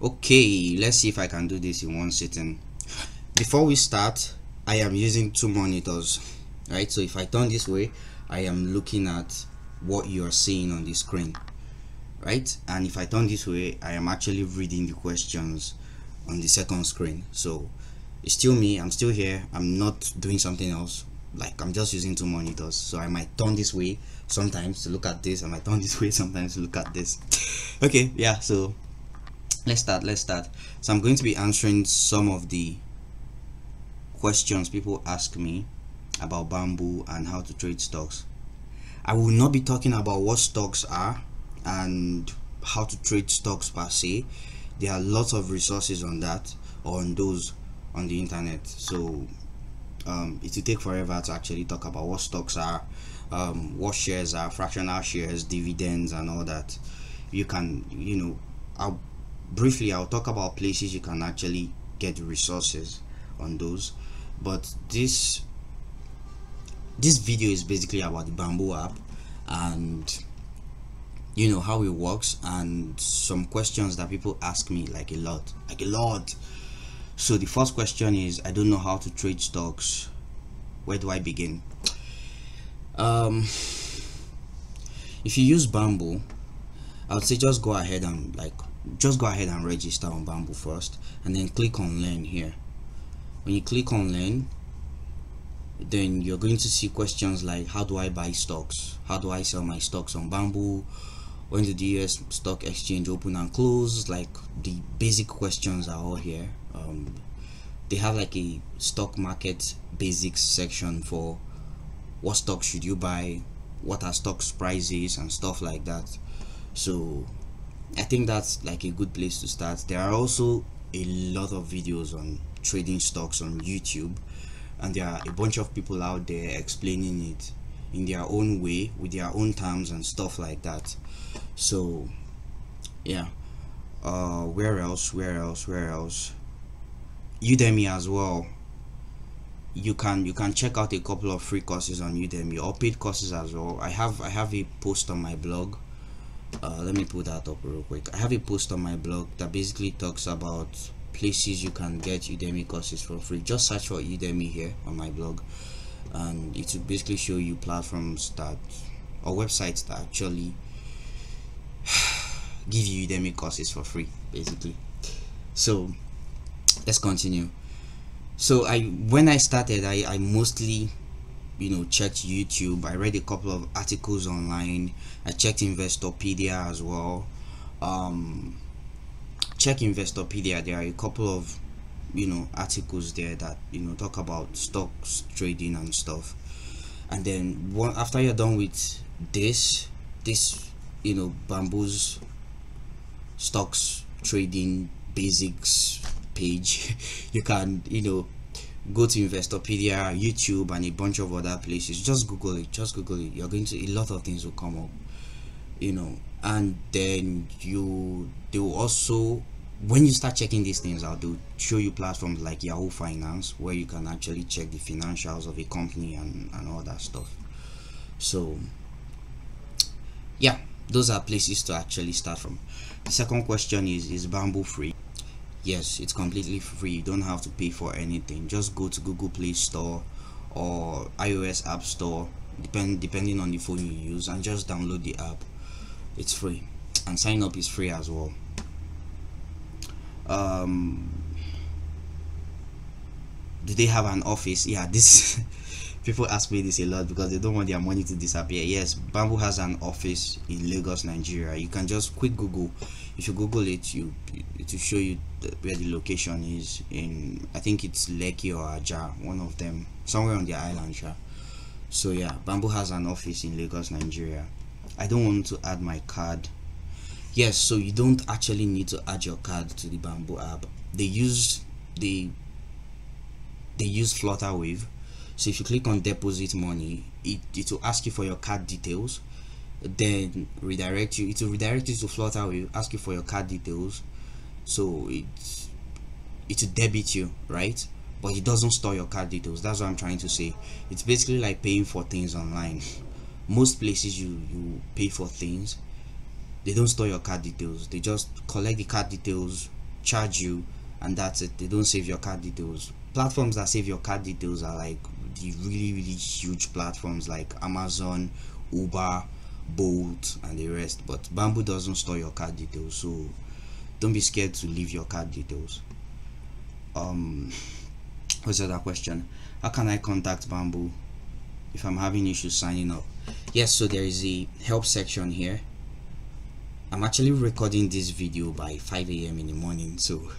Okay, let's see if I can do this in one sitting. Before we start, I am using two monitors, right? So if I turn this way, I am looking at what you are seeing on the screen, right? And if I turn this way, I am actually reading the questions on the second screen. So it's still me, I'm still here, I'm not doing something else. Like, I'm just using two monitors. So I might turn this way sometimes to look at this, I might turn this way sometimes to look at this. Okay, yeah, so let's start. So I'm going to be answering some of the questions people ask me about Bamboo and how to trade stocks. I will not be talking about what stocks are and how to trade stocks per se. There are lots of resources on that, or on those on the internet. So it will take forever to actually talk about what stocks are, what shares are, fractional shares, dividends, and all that. You can, I'll talk about places you can actually get resources on those. But this video is basically about the Bamboo app and how it works, and some questions that people ask me like a lot. So the first question is, I don't know how to trade stocks. Where do I begin? If you use Bamboo, I would say just go ahead and register on Bamboo first, and then click on learn here. When you click on learn, then you're going to see questions like, how do I buy stocks? How do I sell my stocks on Bamboo? When did the US stock exchange open and close? Like, the basic questions are all here. They have like a stock market basics section for what stocks should you buy, what are stocks prices, and stuff like that. So I think that's like a good place to start. There are also a lot of videos on trading stocks on YouTube, and there are a bunch of people out there explaining it in their own way with their own terms and stuff like that. So yeah, where else? Udemy as well. You can check out a couple of free courses on Udemy, or paid courses as well. I have a post on my blog. Let me put that up real quick. I have a post on my blog that basically talks about places you can get Udemy courses for free. Just search for Udemy here on my blog, and it will basically show you platforms or websites that actually give you Udemy courses for free, basically. So let's continue. So when I started, I mostly checked YouTube. I read a couple of articles online. I checked Investopedia as well. Check Investopedia. There are a couple of articles there that talk about stocks trading and stuff. And then after you're done with this Bamboo's stocks trading basics page, you can go to Investopedia, YouTube, and a bunch of other places. Just google it. You're going to, a lot of things will come up, and then they will also, when you start checking these things out, they'll show you platforms like Yahoo Finance, where you can actually check the financials of a company and all that stuff. So yeah, those are places to actually start from. The second question is Bamboo free? Yes, it's completely free. You don't have to pay for anything. Just go to Google Play Store or iOS App Store, depending on the phone you use, and just download the app. It's free, and sign up is free as well. Do they have an office? Yeah, this people ask me this a lot because they don't want their money to disappear. Yes, Bamboo has an office in Lagos, Nigeria. You can just quick Google. If you Google it, it will show you where the location is. I think it's Lekki or Aja, one of them, somewhere on the island. So yeah, Bamboo has an office in Lagos, Nigeria. I don't want to add my card. Yes, so you don't actually need to add your card to the Bamboo app. They use Flutterwave. So if you click on deposit money, it will ask you for your card details, then it will redirect you to Flutterwave, ask you for your card details. So it will debit you, right? But it doesn't store your card details. That's what I'm trying to say. It's basically like paying for things online. Most places you pay for things, they don't store your card details. They just collect the card details charge you, and that's it. They don't save your card details. Platforms that save your card details are like the really huge platforms like Amazon, Uber, Bolt, and the rest. But Bamboo doesn't store your card details, so don't be scared to leave your card details. What's the other question? How can I contact Bamboo if I'm having issues signing up? Yes, so there is a help section here. I'm actually recording this video by 5 a.m. in the morning, so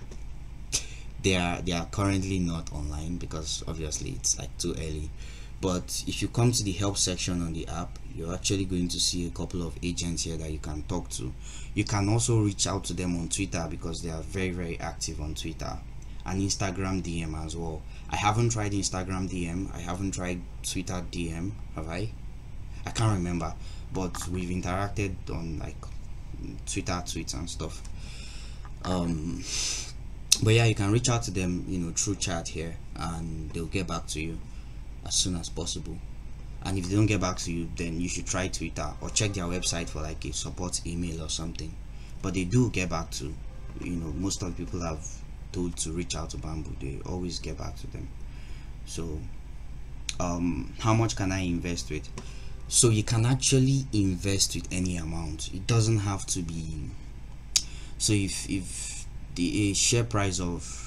they are currently not online because obviously it's like too early. But if you come to the help section on the app, you're actually going to see a couple of agents here that you can talk to. You can also reach out to them on Twitter because they are very active on Twitter, and Instagram DM as well. I haven't tried Instagram DM, I haven't tried Twitter DM, have I can't remember, but we've interacted on like Twitter tweets and stuff. But yeah, you can reach out to them, you know, through chat here, and they'll get back to you as soon as possible. And if they don't get back to you, then you should try Twitter or check their website for like a support email or something. But they do get back to, you know, most of the people have told to reach out to Bamboo, they always get back to them. So how much can I invest with? So you can actually invest with any amount. It doesn't have to be, so if the share price of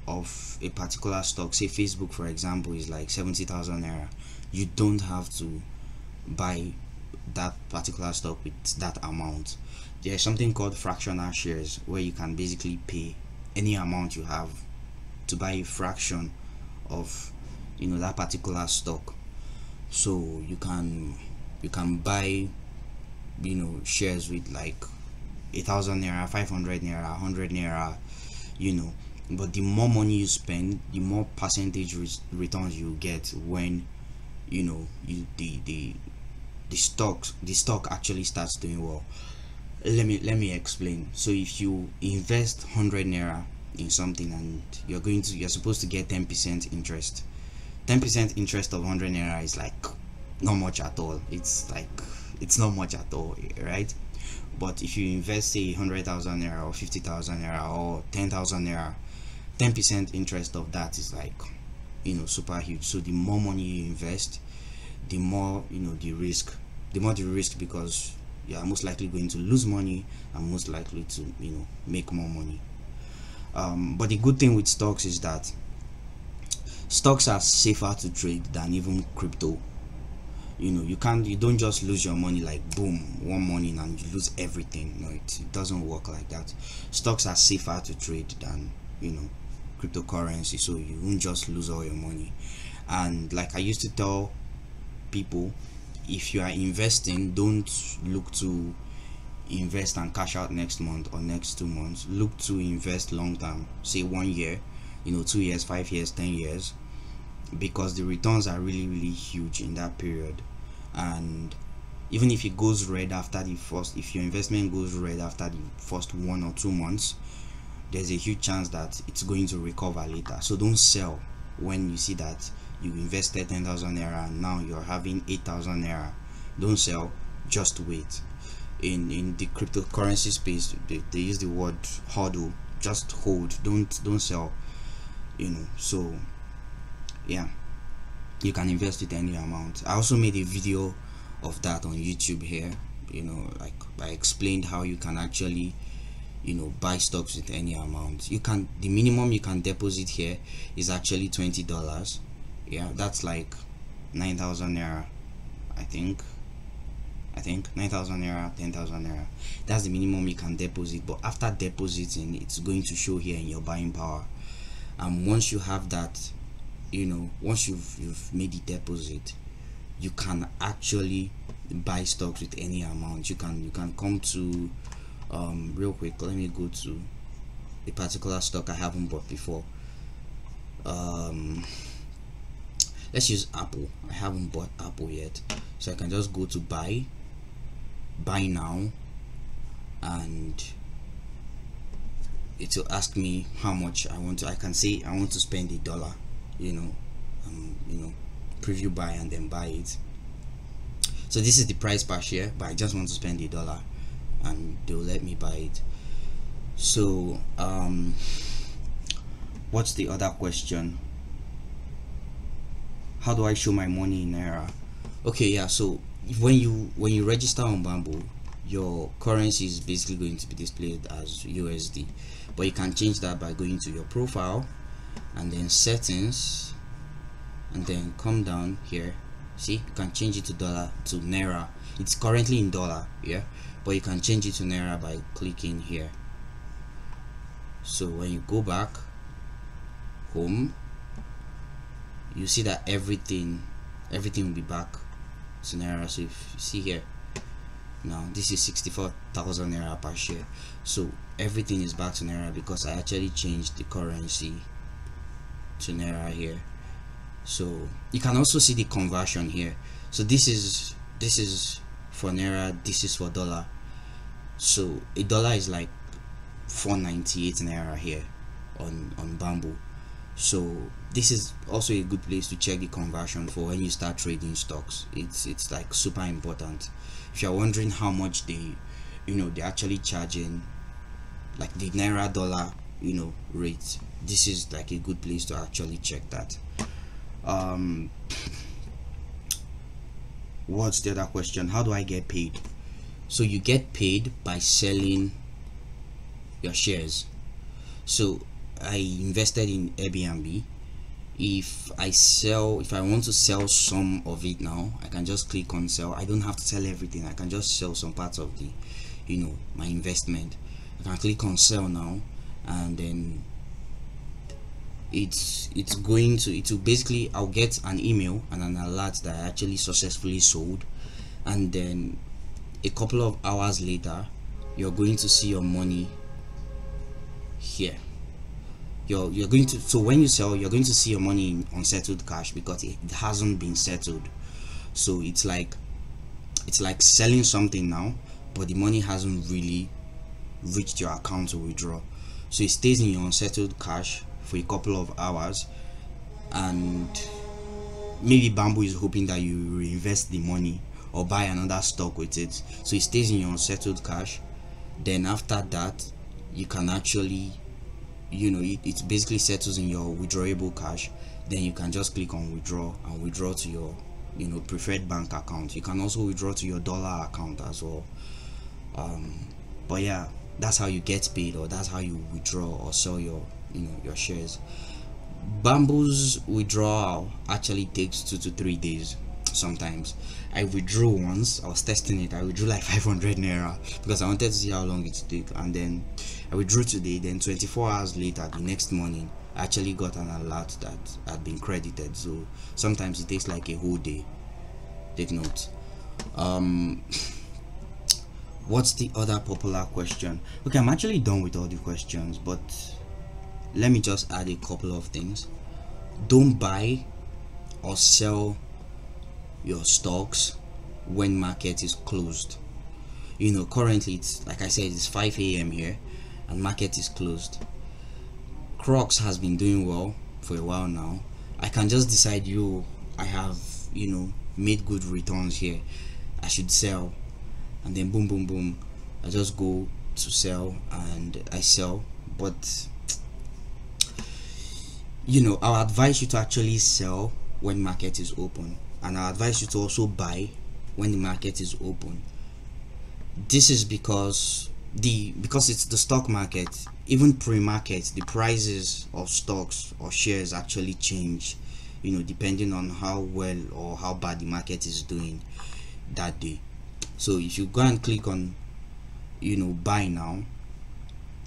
a particular stock, say Facebook for example, is like 70,000 naira, you don't have to buy that particular stock with that amount. There's something called fractional shares where you can basically pay any amount you have to buy a fraction of, you know, that particular stock. So you can buy, you know, shares with like 1,000 naira, 500 naira, 100 naira, you know. But the more money you spend, the more percentage returns you get when, you know, the stock actually starts doing well. Let me explain. So if you invest 100 naira in something and you're supposed to get 10% interest. 10% interest of 100 naira is like not much at all. It's not much at all, right? But if you invest say 100,000 naira or 50,000 naira or 10,000 naira, 10% interest of that is like, you know, super huge. So the more money you invest, the more, you know, the risk because you are most likely going to lose money and most likely to, you know, make more money. But the good thing with stocks is that stocks are safer to trade than even crypto. You know, you don't just lose your money like boom one morning and you lose everything. No, it doesn't work like that. Stocks are safer to trade than, you know, cryptocurrency, so you won't just lose all your money. And like I used to tell people, if you are investing, don't look to invest and cash out next month or next 2 months. Look to invest long term, say 1 year, you know, 2 years, 5 years, 10 years, because the returns are really huge in that period. And even if it goes red after if your investment goes red after the first 1 or 2 months, there's a huge chance that it's going to recover later. So don't sell when you see that you invested 10,000 naira and now you're having 8,000 naira. Don't sell, just wait. In the cryptocurrency space, they use the word hodl. Just hold, don't sell, you know. So yeah, you can invest with any amount. I also made a video of that on YouTube here, you know, like I explained how you can actually, you know, buy stocks with any amount. The minimum you can deposit here is actually $20. Yeah, that's like 9,000 naira, I think 9,000 naira, 10,000 naira. That's the minimum you can deposit. But after depositing, it's going to show here in your buying power. And once you have that, you know, once you've made the deposit, you can actually buy stocks with any amount. You can come to real quick, let me go to a particular stock I haven't bought before. Let's use Apple. I haven't bought Apple yet, so I can just go to buy now, and it will ask me how much I want to. I can say I want to spend $1, you know, preview buy and then buy it. So this is the price per share, but I just want to spend $1 and they'll let me buy it. So what's the other question? How do I show my money in naira? Okay, yeah, so when you register on Bamboo, your currency is basically going to be displayed as USD, but you can change that by going to your profile and then settings, and then come down here. See, you can change it to dollar, to naira. It's currently in dollar, yeah, but you can change it to naira by clicking here. So when you go back home, you see that everything will be back to naira. So if you see here now, this is 64,000 naira per share, so everything is back to naira because I actually changed the currency to naira here. So you can also see the conversion here. So this is for naira, this is for dollar. So a dollar is like 498 naira here on Bamboo. So this is also a good place to check the conversion for when you start trading stocks. It's like super important. If you're wondering how much they're actually charging, like the naira dollar rate, this is like a good place to actually check that. What's the other question? How do I get paid? So you get paid by selling your shares. So I invested in Airbnb. If I want to sell some of it now, I can just click on sell. I don't have to sell everything. I can just sell some parts of the my investment. I can click on sell now, and then it will basically, I'll get an email and an alert that I actually successfully sold, and then a couple of hours later you're going to see your money here. You're going to, so when you sell, you're going to see your money in unsettled cash because it hasn't been settled. So it's like selling something now, but the money hasn't really reached your account to withdraw. So it stays in your unsettled cash for a couple of hours, and maybe Bamboo is hoping that you reinvest the money or buy another stock with it. So it stays in your unsettled cash. Then after that, you can actually, it basically settles in your withdrawable cash. Then you can just click on withdraw and withdraw to your preferred bank account. You can also withdraw to your dollar account as well. But yeah, that's how you get paid, or that's how you withdraw or sell your your shares. Bamboo's withdrawal actually takes 2 to 3 days. Sometimes I withdrew once. I was testing it. I withdrew like 500 naira because I wanted to see how long it would take, and then I withdrew today. Then 24 hours later, the next morning, I actually got an alert that had been credited. So sometimes it takes like a whole day. Take note. What's the other popular question? Okay, I'm actually done with all the questions, but let me just add a couple of things. Don't buy or sell your stocks when market is closed. Currently it's, like I said, it's 5 a.m. here and market is closed. Crocs has been doing well for a while now. I can just decide, I have made good returns here, I should sell, and then boom boom boom, I just go to sell and I sell. But I'll advise you to actually sell when market is open, and I advise you to also buy when the market is open. This is because it's the stock market. Even pre-market, the prices of stocks or shares actually change, depending on how well or how bad the market is doing that day. So if you go and click on buy now,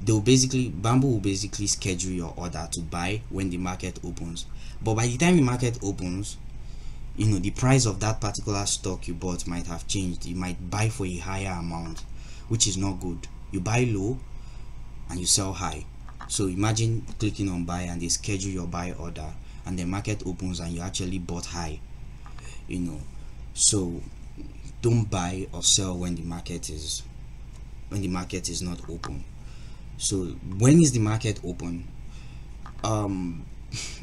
Bamboo will basically schedule your order to buy when the market opens. But by the time the market opens, the price of that particular stock you bought might have changed. You might buy for a higher amount, which is not good. You buy low and you sell high. So imagine clicking on buy and they schedule your buy order, and the market opens and you actually bought high. So don't buy or sell when the market is not open. So when is the market open?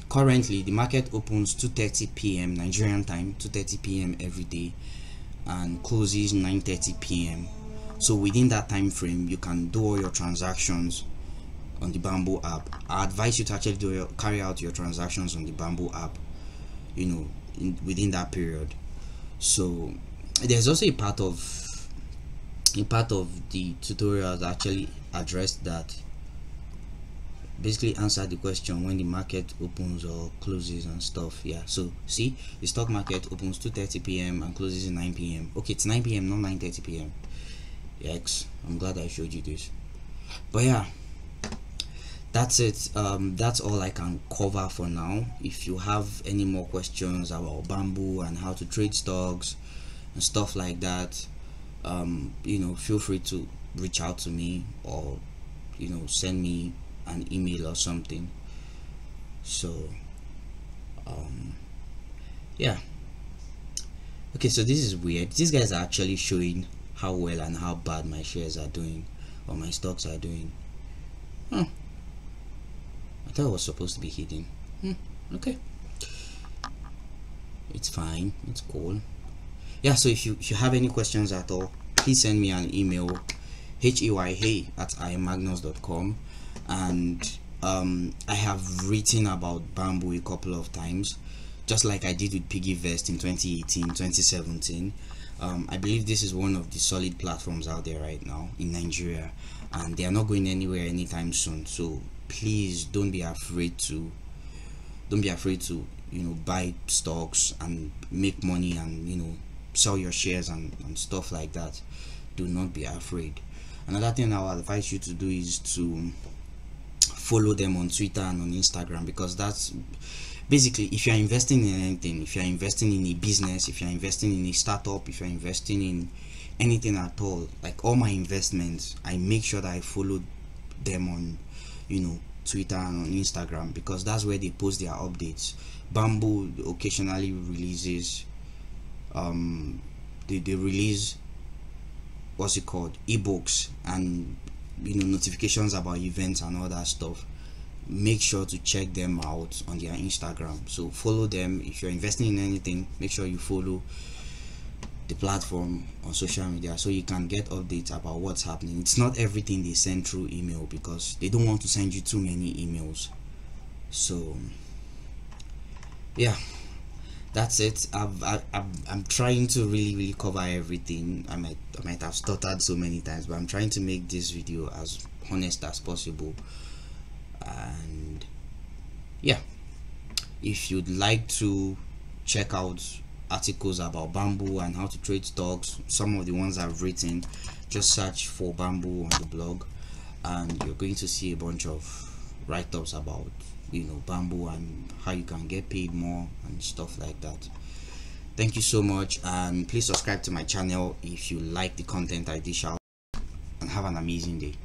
Currently the market opens 2:30 p.m. Nigerian time, 2:30 p.m. every day, and closes 9:30 p.m. So within that time frame, you can do all your transactions on the Bamboo app. I advise you to actually carry out your transactions on the Bamboo app, within that period. So there's also a part of the tutorial that actually addressed that, basically answer the question when the market opens or closes and stuff. Yeah, so see, the stock market opens 2:30 p.m. and closes at 9 p.m. Okay, it's 9 p.m., not 9:30 p.m. Yikes, I'm glad I showed you this. But yeah, that's it. That's all I can cover for now. If you have any more questions about Bamboo and how to trade stocks and stuff like that, feel free to reach out to me, or send me an email or something. So yeah, okay, so this is weird. These guys are actually showing how well and how bad my shares are doing, or my stocks are doing. I thought it was supposed to be hidden. Okay, it's fine, it's cool. Yeah, so if you have any questions at all, please send me an email, hey@imagnus.com. and I have written about Bamboo a couple of times, just like I did with PiggyVest in 2018, 2017. I believe this is one of the solid platforms out there right now in Nigeria, and they are not going anywhere anytime soon. So please don't be afraid to buy stocks and make money, and sell your shares and stuff like that. Do not be afraid. Another thing I would advise you to do is to follow them on Twitter and on Instagram, because that's basically, if you're investing in anything, if you're investing in a business, if you're investing in a startup, if you're investing in anything at all, like all my investments, I make sure that I follow them on Twitter and on Instagram, because that's where they post their updates. Bamboo occasionally releases they release, what's it called, ebooks, and notifications about events and all that stuff. Make sure to check them out on their Instagram. So follow them. If you're investing in anything, make sure you follow the platform on social media, so you can get updates about what's happening. It's not everything they send through email, because they don't want to send you too many emails. So yeah, that's it. I'm trying to really cover everything. I might have stuttered so many times, but I'm trying to make this video as honest as possible. And yeah, if you'd like to check out articles about Bamboo and how to trade stocks, some of the ones I've written, just search for Bamboo on the blog, and you're going to see a bunch of write-ups about Bamboo and how you can get paid more and stuff like that. Thank you so much, and please subscribe to my channel if you like the content I dish out, and have an amazing day.